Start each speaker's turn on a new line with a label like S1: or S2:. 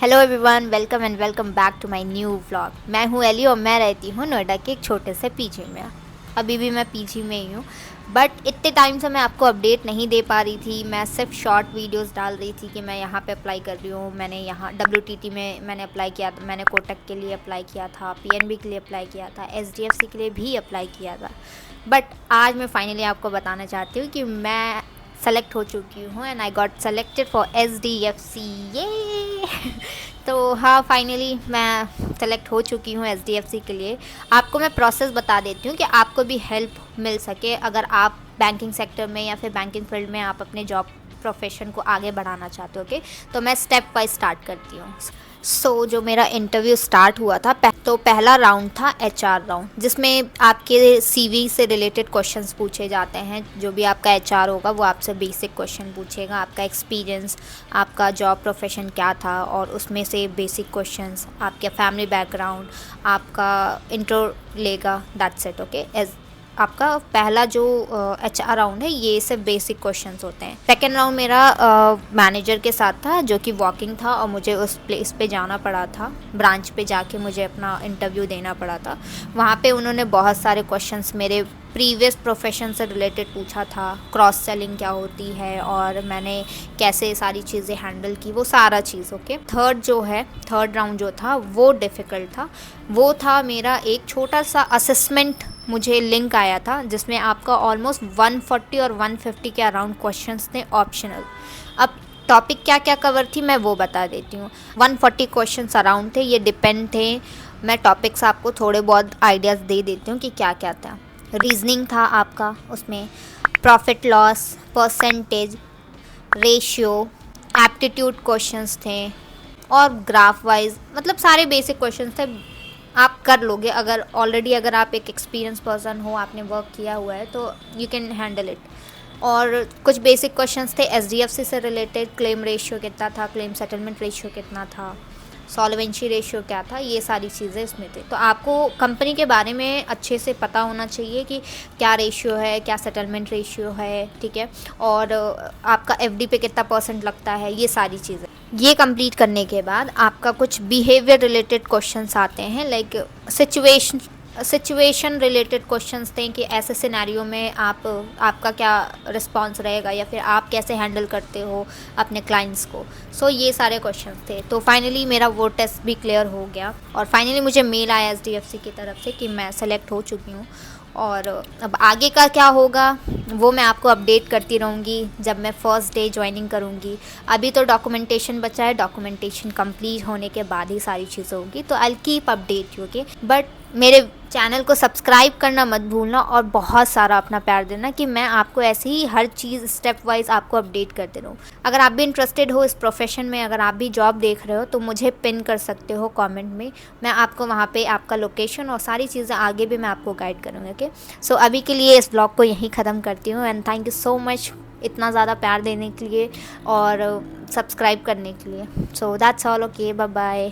S1: Hello everyone, welcome and welcome back to my new vlog. मैं हूँ Eli और मैं रहती हूँ नोएडा के एक छोटे से पीजी में। अभी भी मैं पीजी में ही हूँ, बट इतने टाइम से मैं आपको अपडेट नहीं दे पा रही थी। मैं सिर्फ शॉर्ट वीडियोस डाल रही थी कि मैं यहाँ पे अप्लाई कर रही हूँ। मैंने यहाँ WTT में मैंने अप्लाई किया था, मैंने कोटक के लिए अप्लाई किया था, PNB के लिए अप्लाई किया था, SDFC के लिए भी अप्लाई किया था। बट आज मैं फाइनली आपको बताना चाहती हूँ कि मैं सेलेक्ट हो चुकी हूँ and I got selected for SDFC। ये तो हाँ, फाइनली मैं सेलेक्ट हो चुकी हूँ SDFC के लिए। आपको मैं प्रोसेस बता देती हूँ कि आपको भी हेल्प मिल सके अगर आप बैंकिंग सेक्टर में या फिर बैंकिंग फील्ड में आप अपने जॉब प्रोफेशन को आगे बढ़ाना चाहते हो। ओके, तो मैं स्टेप बाय स्टार्ट करती हूँ। जो मेरा इंटरव्यू स्टार्ट हुआ था तो पहला राउंड था HR राउंड, जिसमें आपके CV से रिलेटेड क्वेश्चंस पूछे जाते हैं। जो भी आपका HR होगा वो आपसे बेसिक क्वेश्चन पूछेगा, आपका एक्सपीरियंस, आपका जॉब प्रोफेशन क्या था, और उसमें से बेसिक क्वेश्चंस, आपका फैमिली बैकग्राउंड, आपका इंट्रो लेगा। That's it. ओके, आपका पहला जो HR राउंड है ये सब बेसिक क्वेश्चंस होते हैं। सेकेंड राउंड मेरा मैनेजर के साथ था, जो कि वॉकिंग था, और मुझे उस प्लेस पे जाना पड़ा था, ब्रांच पे जाके मुझे अपना इंटरव्यू देना पड़ा था। वहाँ पे उन्होंने बहुत सारे क्वेश्चंस मेरे प्रीवियस प्रोफेशन से रिलेटेड पूछा था। क्रॉस सेलिंग क्या होती है और मैंने कैसे सारी चीज़ें हैंडल की, वो सारा चीज़। ओके, थर्ड राउंड जो था वो डिफ़िकल्ट था। वो था मेरा एक छोटा सा असेसमेंट, मुझे लिंक आया था जिसमें आपका ऑलमोस्ट 140 और 150 के अराउंड क्वेश्चंस थे ऑप्शनल। अब टॉपिक क्या क्या कवर थी मैं वो बता देती हूँ। 140 क्वेश्चंस अराउंड थे, ये डिपेंड थे। मैं टॉपिक्स आपको थोड़े बहुत आइडियाज़ दे देती हूँ कि क्या क्या था। रीजनिंग था आपका, उसमें profit loss, percentage, ratio, aptitude questions थे, और ग्राफ वाइज, मतलब सारे बेसिक क्वेश्चंस थे। आप कर लोगे अगर आप एक एक्सपीरियंस पर्सन हो, आपने वर्क किया हुआ है, तो यू कैन हैंडल इट। और कुछ बेसिक क्वेश्चंस थे SDFC से रिलेटेड। क्लेम रेशियो कितना था, क्लेम सेटलमेंट रेशियो कितना था, सॉल्वेंसी रेशियो क्या था, ये सारी चीज़ें इसमें थे। तो आपको कंपनी के बारे में अच्छे से पता होना चाहिए कि क्या रेशियो है, क्या सेटलमेंट रेशियो है, ठीक है, और आपका FD पे कितना % लगता है, ये सारी चीज़ें। ये कंप्लीट करने के बाद आपका कुछ बिहेवियर रिलेटेड क्वेश्चंस आते हैं, लाइक सिचुएशन रिलेटेड क्वेश्चंस थे कि ऐसे सिनेरियो में आपका क्या रिस्पांस रहेगा, या फिर आप कैसे हैंडल करते हो अपने क्लाइंट्स को। ये सारे क्वेश्चंस थे। तो फाइनली मेरा वो टेस्ट भी क्लियर हो गया, और फाइनली मुझे मेल आया SDFC की तरफ से कि मैं सेलेक्ट हो चुकी हूँ। और अब आगे का क्या होगा वो मैं आपको अपडेट करती रहूँगी जब मैं फ़र्स्ट डे ज्वाइनिंग करूँगी। अभी तो डॉक्यूमेंटेशन बचा है, डॉक्यूमेंटेशन कंप्लीट होने के बाद ही सारी चीज़ें होगी, तो I keep update you. Okay, but मेरे चैनल को सब्सक्राइब करना मत भूलना, और बहुत सारा अपना प्यार देना कि मैं आपको ऐसे ही हर चीज़ स्टेप वाइज आपको अपडेट करते रहूँ। अगर आप भी इंटरेस्टेड हो इस प्रोफेशन में, अगर आप भी जॉब देख रहे हो, तो मुझे पिन कर सकते हो कमेंट में। मैं आपको वहाँ पे आपका लोकेशन और सारी चीज़ें आगे भी मैं आपको गाइड करूँगी। ओके, अभी के लिए इस ब्लॉग को यहीं ख़त्म करती हूँ, and thank you so much इतना ज़्यादा प्यार देने के लिए और सब्सक्राइब करने के लिए। That's all. Okay, bye bye.